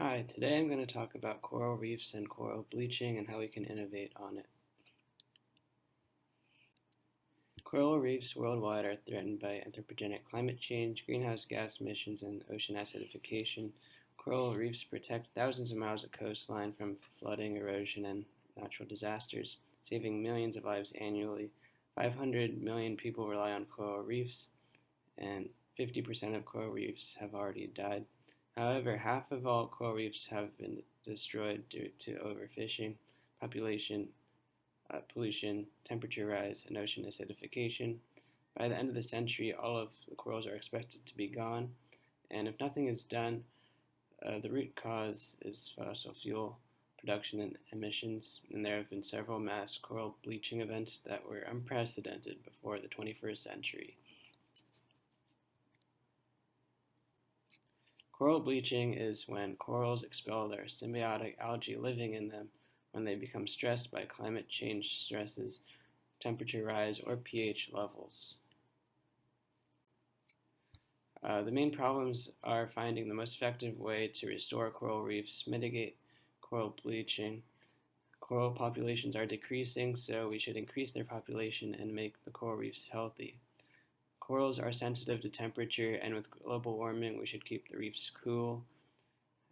Hi, today I'm going to talk about coral reefs and coral bleaching and how we can innovate on it. Coral reefs worldwide are threatened by anthropogenic climate change, greenhouse gas emissions, and ocean acidification. Coral reefs protect thousands of miles of coastline from flooding, erosion, and natural disasters, saving millions of lives annually. 500 million people rely on coral reefs, and 50% of coral reefs have already died. However, half of all coral reefs have been destroyed due to overfishing, population pollution, temperature rise, and ocean acidification. By the end of the century, all of the corals are expected to be gone, and if nothing is done, the root cause is fossil fuel production and emissions, and there have been several mass coral bleaching events that were unprecedented before the 21st century. Coral bleaching is when corals expel their symbiotic algae living in them when they become stressed by climate change stresses, temperature rise, or pH levels. The main problems are finding the most effective way to restore coral reefs, mitigate coral bleaching. Coral populations are decreasing, so we should increase their population and make the coral reefs healthy. Corals are sensitive to temperature, and with global warming, we should keep the reefs cool.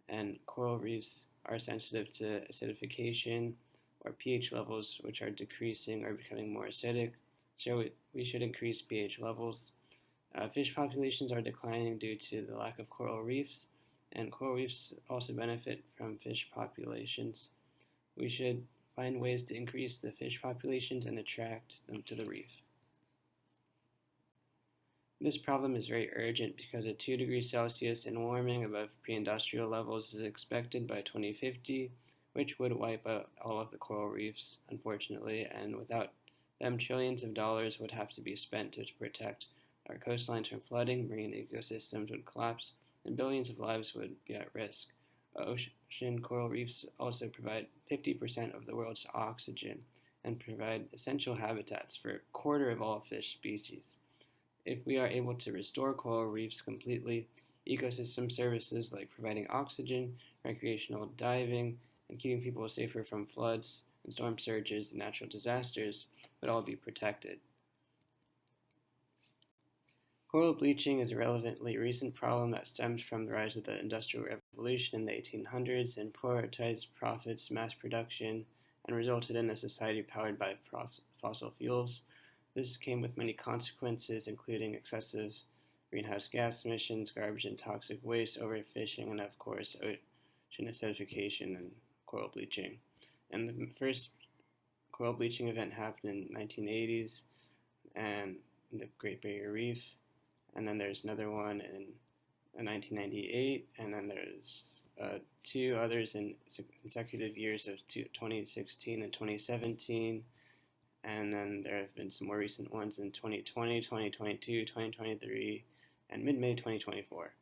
And coral reefs are sensitive to acidification or pH levels, which are decreasing or becoming more acidic. So we should increase pH levels. Fish populations are declining due to the lack of coral reefs, and coral reefs also benefit from fish populations. We should find ways to increase the fish populations and attract them to the reef. This problem is very urgent because a 2 degrees Celsius and warming above pre-industrial levels is expected by 2050, which would wipe out all of the coral reefs, unfortunately, and without them, trillions of dollars would have to be spent to protect our coastlines from flooding, marine ecosystems would collapse, and billions of lives would be at risk. Ocean coral reefs also provide 50% of the world's oxygen and provide essential habitats for a quarter of all fish species. If we are able to restore coral reefs completely, ecosystem services like providing oxygen, recreational diving, and keeping people safer from floods and storm surges and natural disasters would all be protected. Coral bleaching is a relevantly recent problem that stems from the rise of the Industrial Revolution in the 1800s and prioritized profits, mass production, and resulted in a society powered by fossil fuels. This came with many consequences, including excessive greenhouse gas emissions, garbage and toxic waste, overfishing, and of course, ocean acidification and coral bleaching. And the first coral bleaching event happened in the 1980s and in the Great Barrier Reef, and then there's another one in 1998, and then there's two others in consecutive years of 2016 and 2017. And then there have been some more recent ones in 2020, 2022, 2023, and mid-May 2024.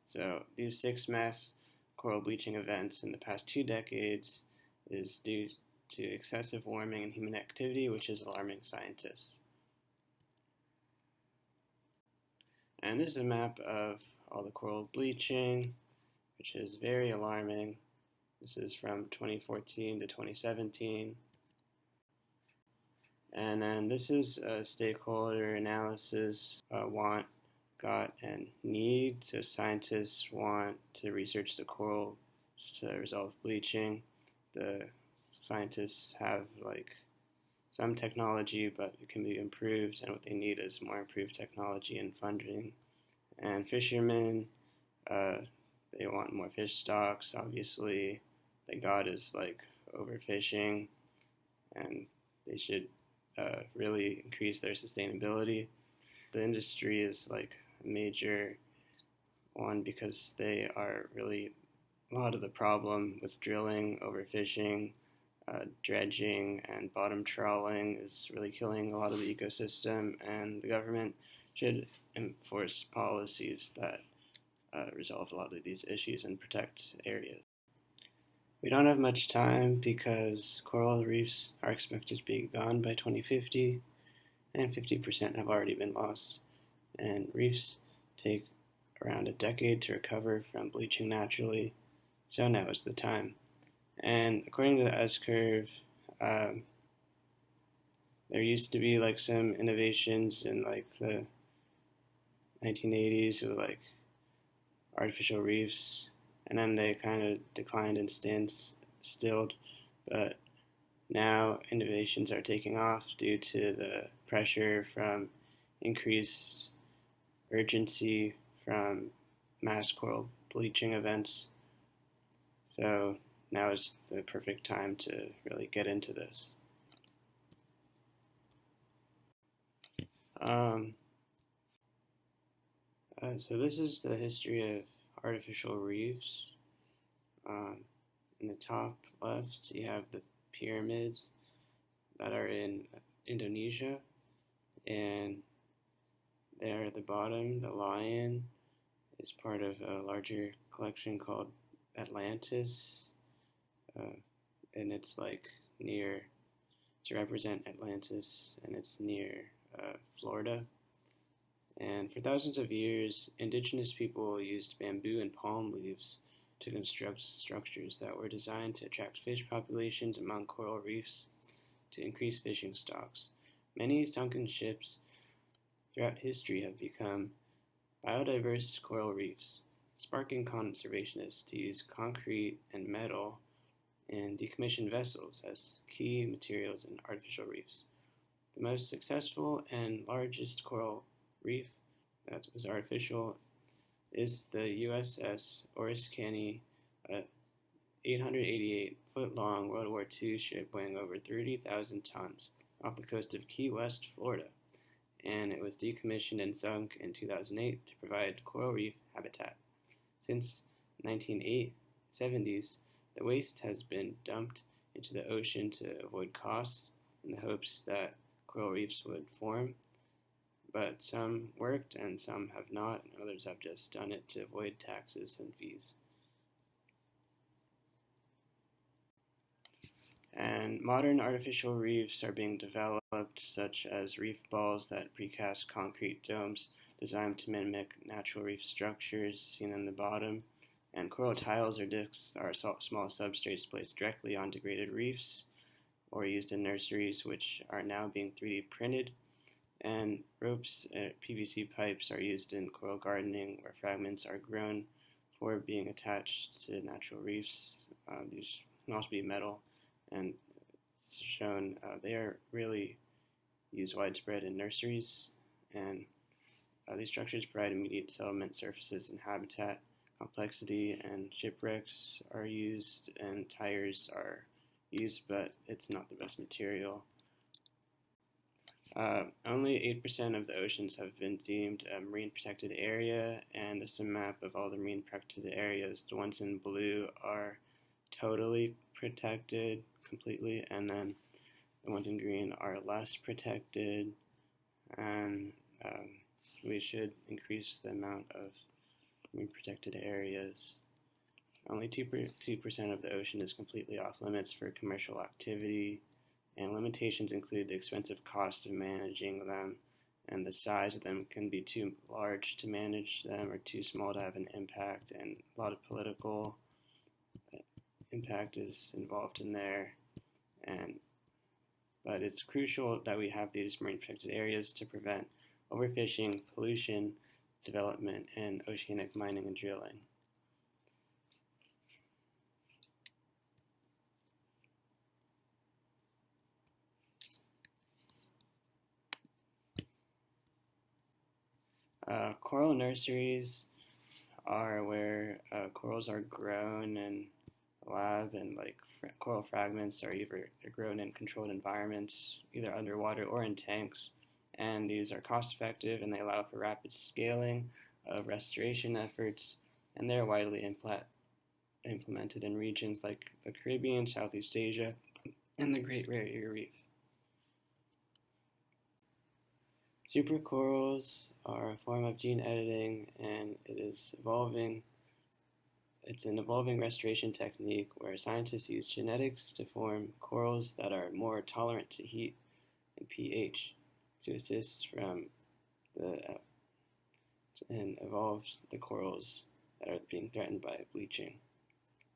So these 6 mass coral bleaching events in the past 2 decades is due to excessive warming and human activity, which is alarming scientists. And this is a map of all the coral bleaching, which is very alarming. This is from 2014 to 2017. And then this is a stakeholder analysis, want, got, and need. So scientists want to research the corals to resolve bleaching. The scientists have some technology, but it can be improved, and what they need is more improved technology and funding. And fishermen, they want more fish stocks, obviously. The God is overfishing, and they should really increase their sustainability. The industry is a major one because they are really a lot of the problem with drilling, overfishing, dredging, and bottom trawling is really killing a lot of the ecosystem, and the government should enforce policies that resolve a lot of these issues and protect areas. We don't have much time because coral reefs are expected to be gone by 2050, and 50% have already been lost. And reefs take around a decade to recover from bleaching naturally, So now is the time. And according to the S curve, um, there used to be like some innovations in like the 1980s with like artificial reefs, and then they kind of declined and stilled. But now innovations are taking off due to the pressure from increased urgency from mass coral bleaching events. So now is the perfect time to really get into this. Um, so this is the history of artificial reefs. Um, in the top left, you have the pyramids that are in Indonesia, and there at the bottom, the lion is part of a larger collection called Atlantis, uh, and it's like near to represent Atlantis, and it's near Florida. And for thousands of years, indigenous people used bamboo and palm leaves to construct structures that were designed to attract fish populations among coral reefs to increase fishing stocks. Many sunken ships throughout history have become biodiverse coral reefs, sparking conservationists to use concrete and metal and decommissioned vessels as key materials in artificial reefs. The most successful and largest coral reef that was artificial is the USS Oriskany, a 888-foot-long World War II ship weighing over 30,000 tons off the coast of Key West, Florida, and it was decommissioned and sunk in 2008 to provide coral reef habitat. Since the 1970s, the waste has been dumped into the ocean to avoid costs in the hopes that coral reefs would form, but some worked and some have not, and others have just done it to avoid taxes and fees. And modern artificial reefs are being developed, such as reef balls that precast concrete domes designed to mimic natural reef structures seen in the bottom. And coral tiles or discs are small substrates placed directly on degraded reefs or used in nurseries, which are now being 3D printed. And ropes and PVC pipes are used in coral gardening, where fragments are grown for being attached to natural reefs. These can also be metal, and it's shown they are really used widespread in nurseries. And these structures provide immediate settlement surfaces and habitat. Complexity and shipwrecks are used, and tires are used, but it's not the best material. Only 8% of the oceans have been deemed a marine protected area, and this is a map of all the marine protected areas. The ones in blue are totally protected completely, and then the ones in green are less protected, and we should increase the amount of marine protected areas. Only 2% of the ocean is completely off limits for commercial activity, and limitations include the expensive cost of managing them, and the size of them can be too large to manage them or too small to have an impact, and a lot of political impact is involved in there. But it's crucial that we have these marine protected areas to prevent overfishing, pollution, development, and oceanic mining and drilling. Coral nurseries are where corals are grown in a lab, and like coral fragments are either grown in controlled environments, either underwater or in tanks. And these are cost effective, and they allow for rapid scaling of restoration efforts, and they're widely implemented in regions like the Caribbean, Southeast Asia, and the Great Barrier Reef. Supercorals are a form of gene editing, and it is evolving. It's an evolving restoration technique where scientists use genetics to form corals that are more tolerant to heat and pH to assist from and evolve the corals that are being threatened by bleaching.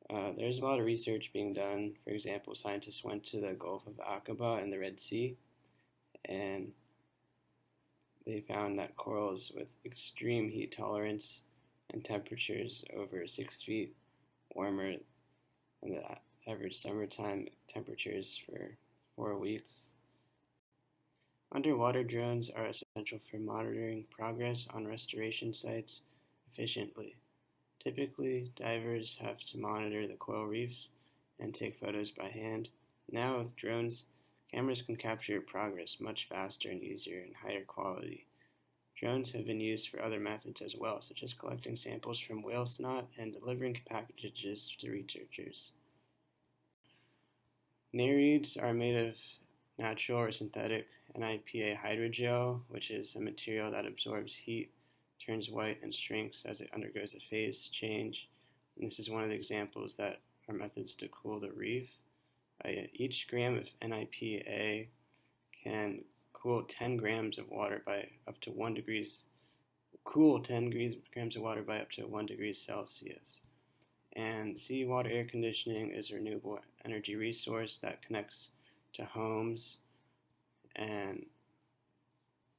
There's a lot of research being done. For example, scientists went to the Gulf of Aqaba and the Red Sea, and they found that corals with extreme heat tolerance and temperatures over 6 feet warmer than the average summertime temperatures for 4 weeks. Underwater drones are essential for monitoring progress on restoration sites efficiently. Typically, divers have to monitor the coral reefs and take photos by hand. Now, with drones, cameras can capture progress much faster and easier and higher quality. Drones have been used for other methods as well, such as collecting samples from whale snot and delivering packages to researchers. Nereids are made of natural or synthetic NIPA hydrogel, which is a material that absorbs heat, turns white, and shrinks as it undergoes a phase change. And this is one of the examples that are methods to cool the reef. Each gram of NIPA can cool 10 grams of water by up to 1 degrees. Cool 10 grams of water by up to 1 degree Celsius. And seawater air conditioning is a renewable energy resource that connects to homes and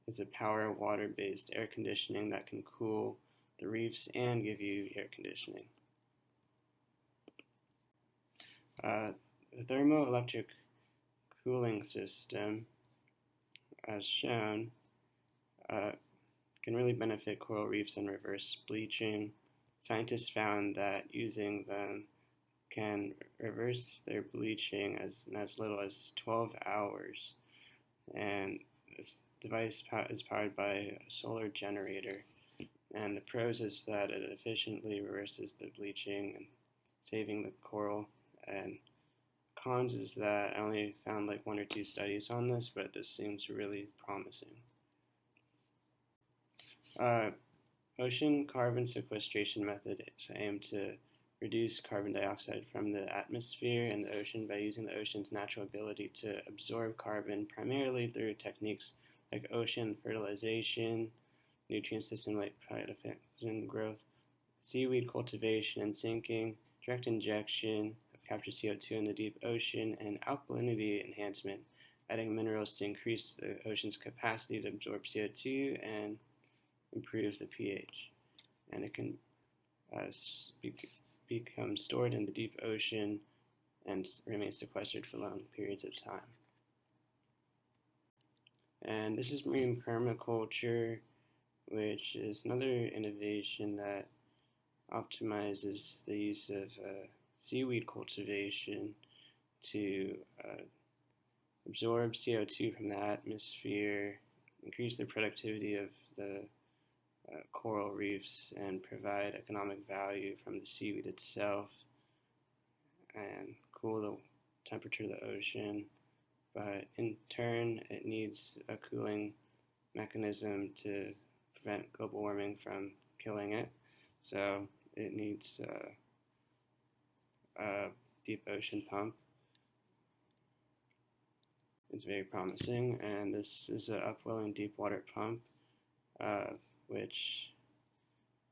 is a power water-based air conditioning that can cool the reefs and give you air conditioning. The thermoelectric cooling system, as shown, can really benefit coral reefs and reverse bleaching. Scientists found that using them can reverse their bleaching in as little as 12 hours. And this device is powered by a solar generator. And the pros is that it efficiently reverses the bleaching and saving the coral. And cons is that I only found like 1 or 2 studies on this, but this seems really promising. Ocean carbon sequestration methods aim to reduce carbon dioxide from the atmosphere and the ocean by using the ocean's natural ability to absorb carbon primarily through techniques like ocean fertilization, nutrient system like phytoplankton growth, seaweed cultivation and sinking, direct injection of captured CO2 in the deep ocean, and alkalinity enhancement, adding minerals to increase the ocean's capacity to absorb CO2 and improve the pH. And it can become stored in the deep ocean and remain sequestered for long periods of time. And this is marine permaculture, which is another innovation that optimizes the use of seaweed cultivation to absorb CO2 from the atmosphere, increase the productivity of the coral reefs, and provide economic value from the seaweed itself, and cool the temperature of the ocean. But in turn, it needs a cooling mechanism to prevent global warming from killing it. So it needs a deep ocean pump. It's very promising, and this is an upwelling deep water pump, which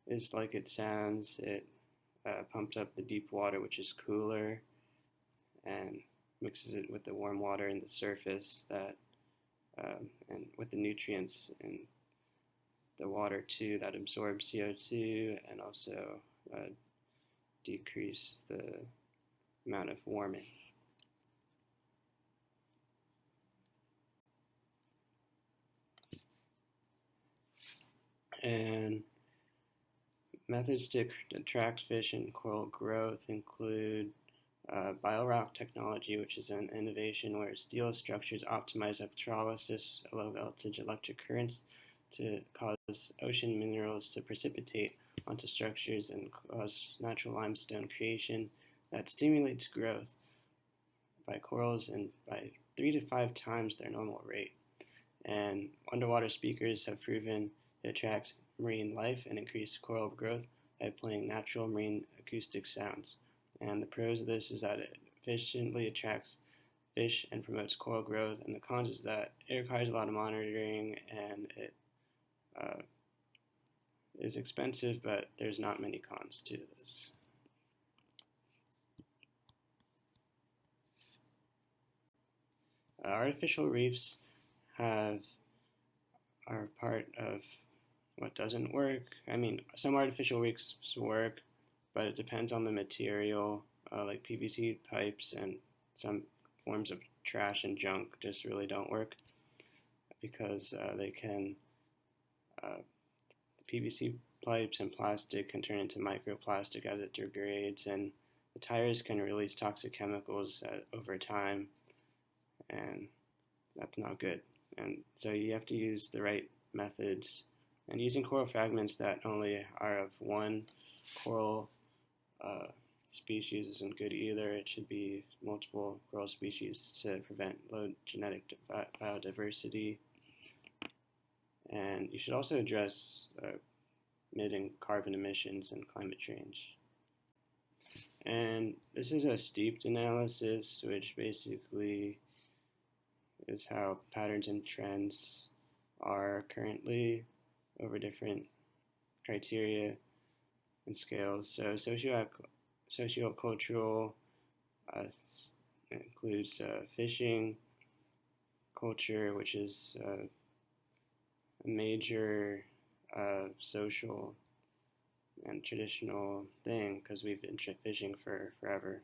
is like it sounds. It pumps up the deep water, which is cooler, and mixes it with the warm water in the surface and with the nutrients in the water too that absorb CO2 and also decrease the amount of warming. And methods to attract fish and coral growth include biorock technology, which is an innovation where steel structures optimize electrolysis of low voltage electric currents to cause ocean minerals to precipitate onto structures and cause natural limestone creation that stimulates growth by corals and by 3 to 5 times their normal rate. And underwater speakers have proven to attract marine life and increase coral growth by playing natural marine acoustic sounds. And the pros of this is that it efficiently attracts fish and promotes coral growth, and the cons is that it requires a lot of monitoring and it is expensive, but there's not many cons to this. Artificial reefs are part of what doesn't work. I mean, some artificial reefs work, but it depends on the material, like PVC pipes and some forms of trash and junk just really don't work because PVC pipes and plastic can turn into microplastic as it degrades, and the tires can release toxic chemicals over time, and that's not good. And so you have to use the right methods. And using coral fragments that only are of one coral species isn't good either. It should be multiple coral species to prevent low genetic biodiversity. And you should also address emitting carbon emissions and climate change. And this is a steeped analysis, which basically is how patterns and trends are currently over different criteria and scales. So sociocultural includes fishing culture, which is a major social and traditional thing because we've been fishing for forever.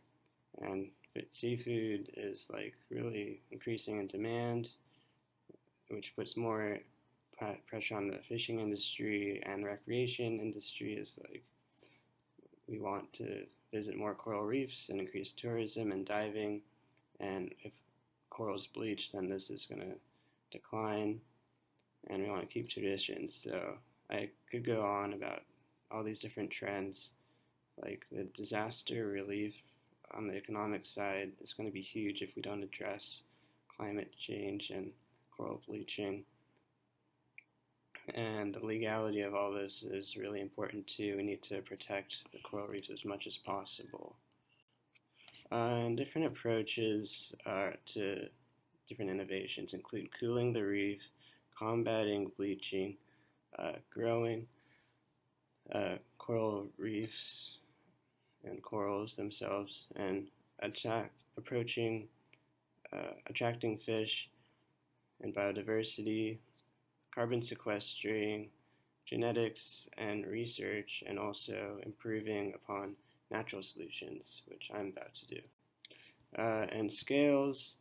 And seafood is like really increasing in demand, which puts more pressure on the fishing industry, and recreation industry is like we want to visit more coral reefs and increase tourism and diving, and if corals bleach, then this is going to decline, and we want to keep traditions. So I could go on about all these different trends, like the disaster relief on the economic side is going to be huge if we don't address climate change and coral bleaching. And the legality of all this is really important too. We need to protect the coral reefs as much as possible. And different approaches to different innovations include cooling the reef, combating bleaching, growing coral reefs and corals themselves, and attracting fish and biodiversity, carbon sequestering, genetics and research, and also improving upon natural solutions, which I'm about to do. And scales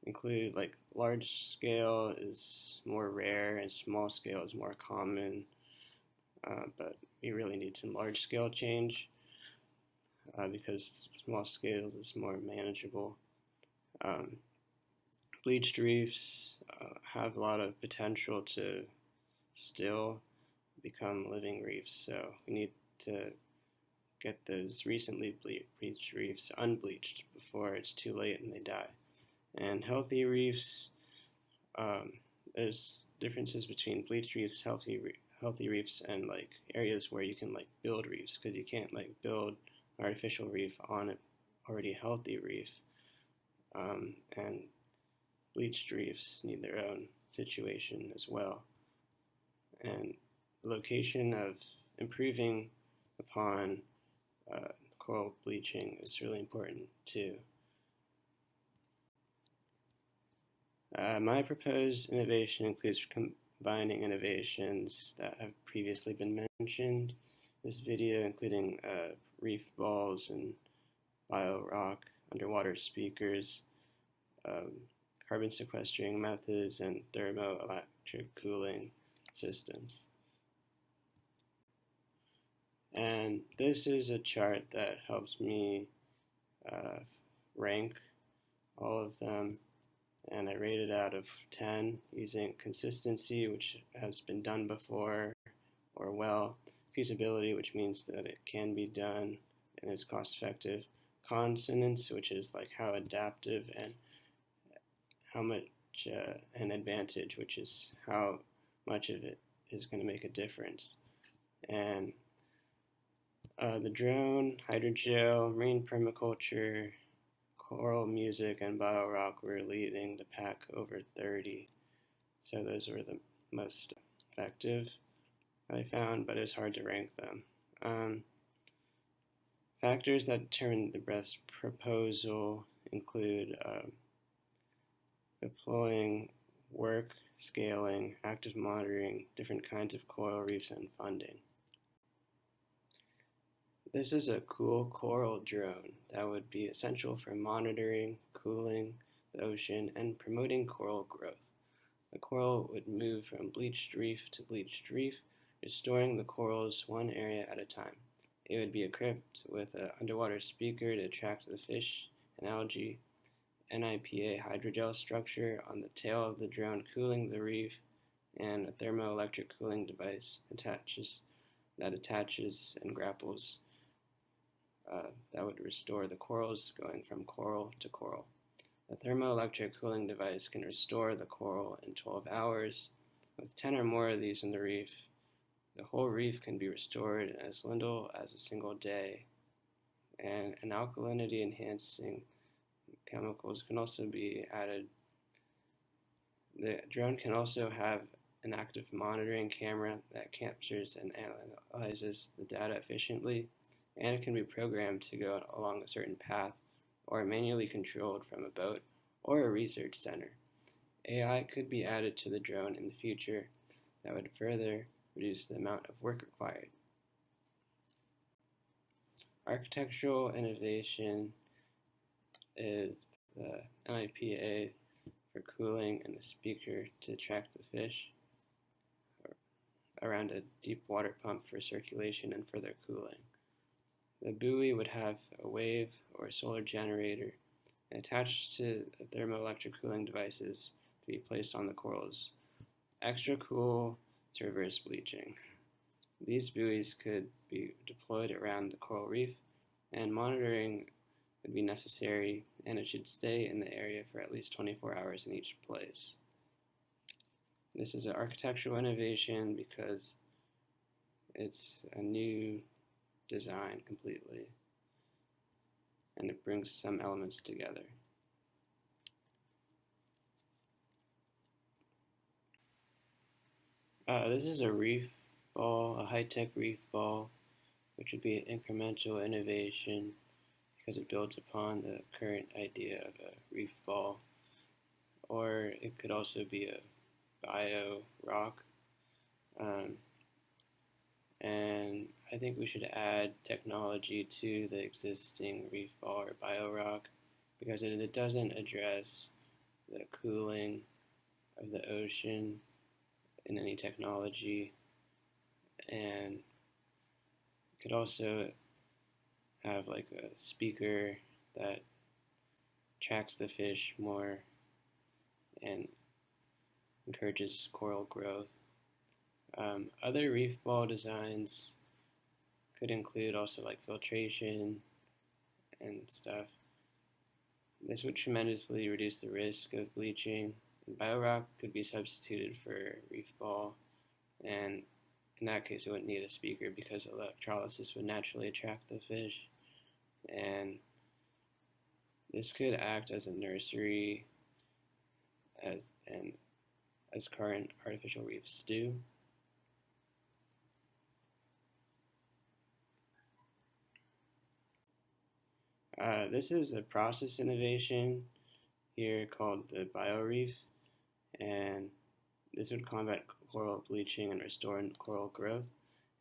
include like large scale is more rare and small scale is more common, but we really need some large scale change because small scale is more manageable. Bleached reefs have a lot of potential to still become living reefs, so we need to get those recently bleached reefs unbleached before it's too late and they die. And healthy reefs, there's differences between bleached reefs, healthy reefs, and like areas where you can like build reefs, because you can't like build an artificial reef on an already healthy reef. And bleached reefs need their own situation as well. And the location of improving upon coral bleaching is really important too. My proposed innovation includes combining innovations that have previously been mentioned in this video, including reef balls and bio-rock, underwater speakers, carbon sequestering methods, and thermoelectric cooling systems. And this is a chart that helps me rank all of them, and I rate it out of 10 using consistency, which has been done before or well, feasibility, which means that it can be done and is cost effective, consonance, which is like how adaptive and how much an advantage, which is how much of it is going to make a difference. And the drone, hydrogel, marine permaculture, coral music, and bio-rock were leading the pack over 30. So those were the most effective I found, but it's hard to rank them. Factors that determine the best proposal include deploying work, scaling, active monitoring, different kinds of coral reefs, and funding. This is a cool coral drone that would be essential for monitoring, cooling the ocean, and promoting coral growth. The coral would move from bleached reef to bleached reef, restoring the corals one area at a time. It would be equipped with an underwater speaker to attract the fish and algae, NIPA hydrogel structure on the tail of the drone cooling the reef, and a thermoelectric cooling device that attaches and grapples that would restore the corals going from coral to coral. The thermoelectric cooling device can restore the coral in 12 hours. With 10 or more of these in the reef, the whole reef can be restored in as little as a single day. And an alkalinity enhancing chemicals can also be added. The drone can also have an active monitoring camera that captures and analyzes the data efficiently, and it can be programmed to go along a certain path or manually controlled from a boat or a research center. AI could be added to the drone in the future that would further reduce the amount of work required. Architectural innovation is the NIPA for cooling and the speaker to attract the fish around a deep water pump for circulation and further cooling. The buoy would have a wave or a solar generator attached to the thermoelectric cooling devices to be placed on the corals. Extra cool to reverse bleaching. These buoys could be deployed around the coral reef, and monitoring would be necessary, and it should stay in the area for at least 24 hours in each place. This is an architectural innovation because it's a new design completely, and it brings some elements together. This is a reef ball, a high-tech reef ball, which would be an incremental innovation because it builds upon the current idea of a reef ball. Or it could also be a bio rock. And I think we should add technology to the existing reef ball or bio rock because it doesn't address the cooling of the ocean in any technology, and it could also have like a speaker that tracks the fish more and encourages coral growth. Other reef ball designs could include also like filtration and stuff. This would tremendously reduce the risk of bleaching. Biorock could be substituted for reef ball, and in that case it wouldn't need a speaker because electrolysis would naturally attract the fish, and this could act as a nursery as current artificial reefs do. This is a process innovation here called the bioreef, and this would combat coral bleaching and restore coral growth,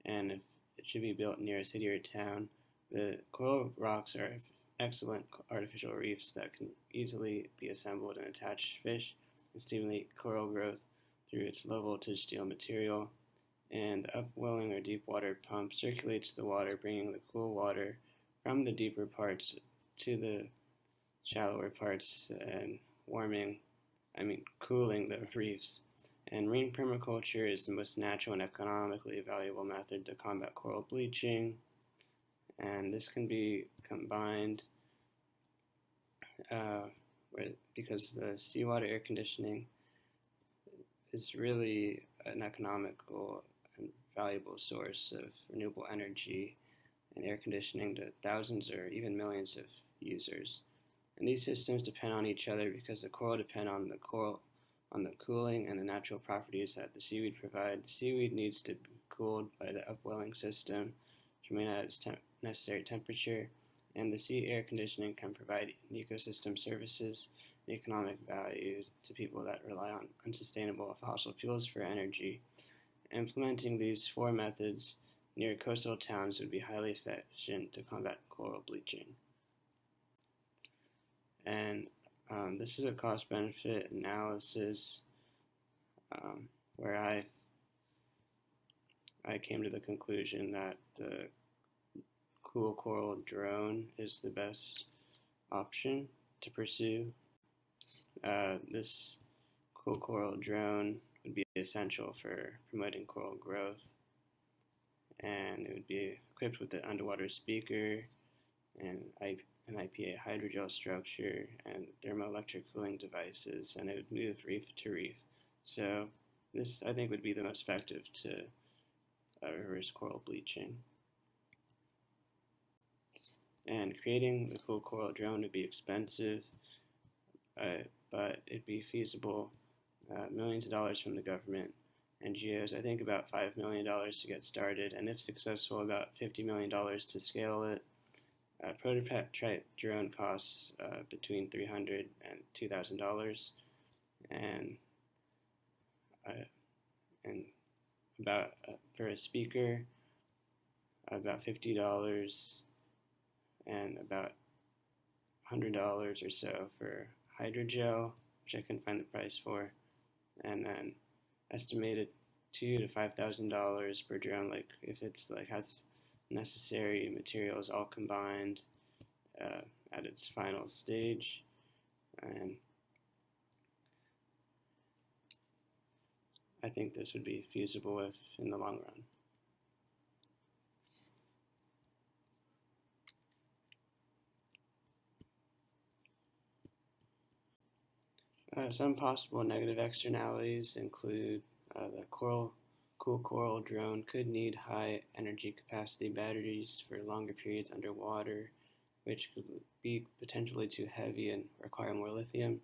and it should be built near a city or town. The coral rocks are excellent artificial reefs that can easily be assembled and attach fish and stimulate coral growth through its low voltage steel material, and the upwelling or deep water pump circulates the water, bringing the cool water from the deeper parts to the shallower parts and cooling the reefs. And marine permaculture is the most natural and economically valuable method to combat coral bleaching, and this can be combined because the seawater air conditioning is really an economical and valuable source of renewable energy and air conditioning to thousands or even millions of users. And these systems depend on each other because the coral depend on the cooling and the natural properties that the seaweed provide. The seaweed needs to be cooled by the upwelling system to remain at its necessary temperature, and the sea air conditioning can provide ecosystem services, economic value to people that rely on unsustainable fossil fuels for energy. Implementing these 4 methods near coastal towns would be highly efficient to combat coral bleaching. And this is a cost-benefit analysis where I came to the conclusion that the cool coral drone is the best option to pursue. This cool coral drone would be essential for promoting coral growth, and it would be equipped with an underwater speaker and an IPA hydrogel structure and thermoelectric cooling devices, and it would move reef to reef. So this, I think, would be the most effective to reverse coral bleaching. And creating the cool coral drone would be expensive, but it'd be feasible. Millions of dollars from the government, NGOs, I think about $5 million to get started, and if successful, about $50 million to scale it. Prototype drone costs between $300 and $2,000, and about for a speaker, about $50, and about $100 or so for hydrogel, which I couldn't find the price for, and then estimated $2,000 to $5,000 per drone, like if it's like has necessary materials all combined at its final stage. And I think this would be feasible if in the long run. Some possible negative externalities include the cool coral drone could need high energy capacity batteries for longer periods underwater, which could be potentially too heavy and require more lithium.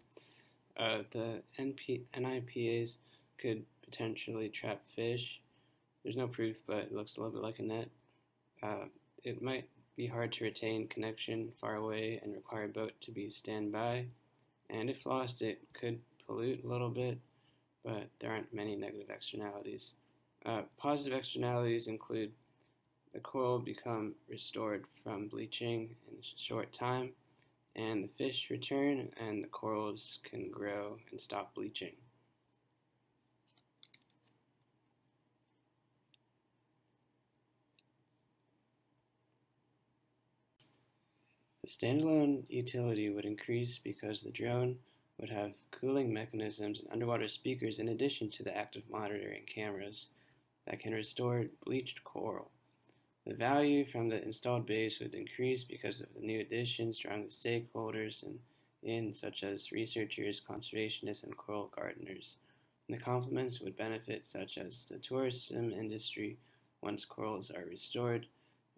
The NIPAs could potentially trap fish. There's no proof, but it looks a little bit like a net. It might be hard to retain connection far away and require a boat to be standby. And if lost, it could pollute a little bit, but there aren't many negative externalities. Positive externalities include the coral become restored from bleaching in a short time, and the fish return, and the corals can grow and stop bleaching. The standalone utility would increase because the drone would have cooling mechanisms and underwater speakers in addition to the active monitoring cameras that can restore bleached coral. The value from the installed base would increase because of the new additions drawing the stakeholders in such as researchers, conservationists, and coral gardeners. And the complements would benefit such as the tourism industry once corals are restored,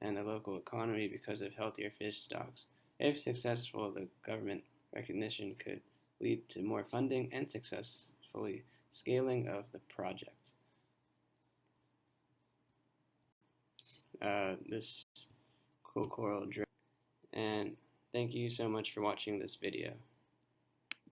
and the local economy because of healthier fish stocks. If successful, the government recognition could lead to more funding and successfully scaling of the project. This cool coral drone, and thank you so much for watching this video.